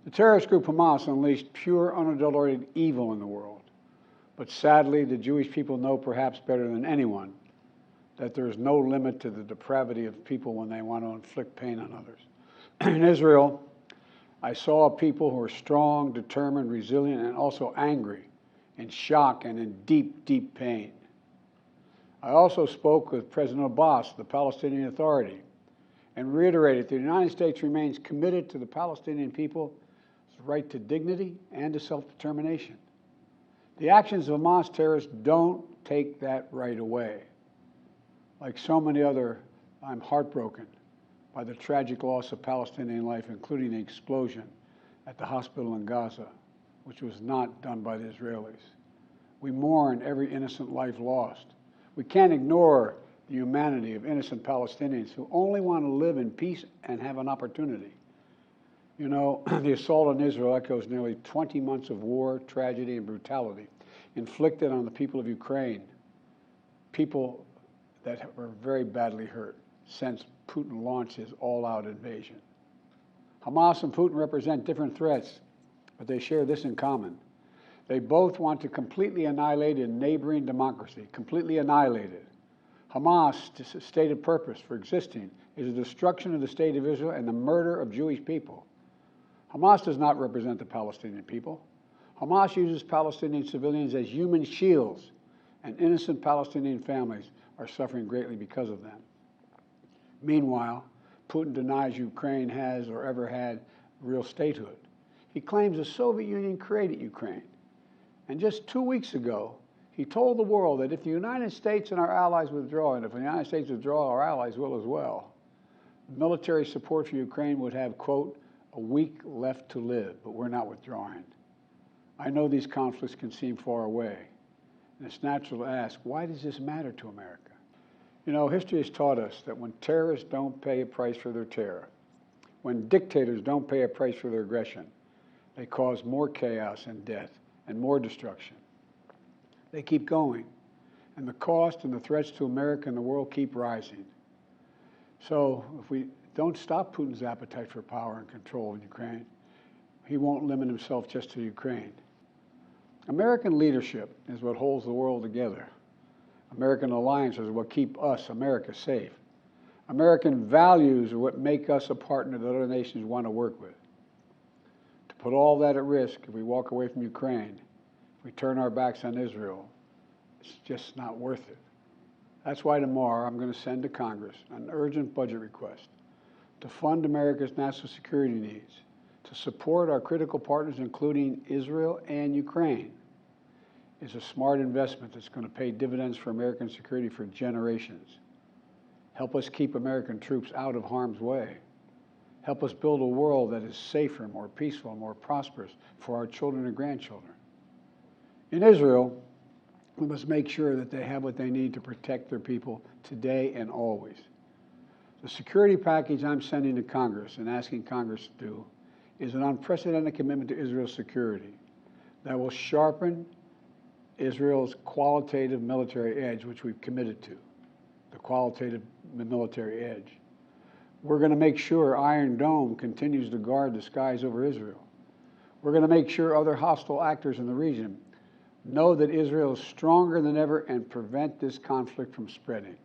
The terrorist group Hamas unleashed pure, unadulterated evil in the world. But sadly, the Jewish people know perhaps better than anyone that there is no limit to the depravity of people when they want to inflict pain on others. In Israel, I saw people who are strong, determined, resilient, and also angry, in shock and in deep, deep pain. I also spoke with President Abbas, the Palestinian Authority, and reiterated that the United States remains committed to the Palestinian people's right to dignity and to self-determination. The actions of Hamas terrorists don't take that right away. Like so many other, I'm heartbroken by the tragic loss of Palestinian life, including the explosion at the hospital in Gaza, which was not done by the Israelis. We mourn every innocent life lost. We can't ignore the humanity of innocent Palestinians who only want to live in peace and have an opportunity. You know, the assault on Israel echoes nearly 20 months of war, tragedy, and brutality inflicted on the people of Ukraine, people that were very badly hurt since Putin launched his all-out invasion. Hamas and Putin represent different threats, but they share this in common. They both want to completely annihilate a neighboring democracy, completely annihilate it. Hamas' stated purpose for existing is the destruction of the state of Israel and the murder of Jewish people. Hamas does not represent the Palestinian people. Hamas uses Palestinian civilians as human shields, and innocent Palestinian families are suffering greatly because of them. Meanwhile, Putin denies Ukraine has or ever had real statehood. He claims the Soviet Union created Ukraine. And just 2 weeks ago, he told the world that if the United States and our allies withdraw, and if the United States withdraw, our allies will as well, military support for Ukraine would have, quote, a week left to live, but we're not withdrawing. I know these conflicts can seem far away, and it's natural to ask, why does this matter to America? You know, history has taught us that when terrorists don't pay a price for their terror, when dictators don't pay a price for their aggression, they cause more chaos and death and more destruction. They keep going, and the cost and the threats to America and the world keep rising. So if we don't stop Putin's appetite for power and control in Ukraine, he won't limit himself just to Ukraine. American leadership is what holds the world together. American alliances are what keep us, America, safe. American values are what make us a partner that other nations want to work with. To put all that at risk, if we walk away from Ukraine, if we turn our backs on Israel, it's just not worth it. That's why tomorrow I'm going to send to Congress an urgent budget request to fund America's national security needs, to support our critical partners, including Israel and Ukraine. Is a smart investment that's going to pay dividends for American security for generations. Help us keep American troops out of harm's way. Help us build a world that is safer, more peaceful, more prosperous for our children and grandchildren. In Israel, we must make sure that they have what they need to protect their people today and always. The security package I'm sending to Congress and asking Congress to do is an unprecedented commitment to Israel's security that will sharpen Israel's qualitative military edge, which we've committed to, the qualitative military edge. We're going to make sure Iron Dome continues to guard the skies over Israel. We're going to make sure other hostile actors in the region know that Israel is stronger than ever and prevent this conflict from spreading.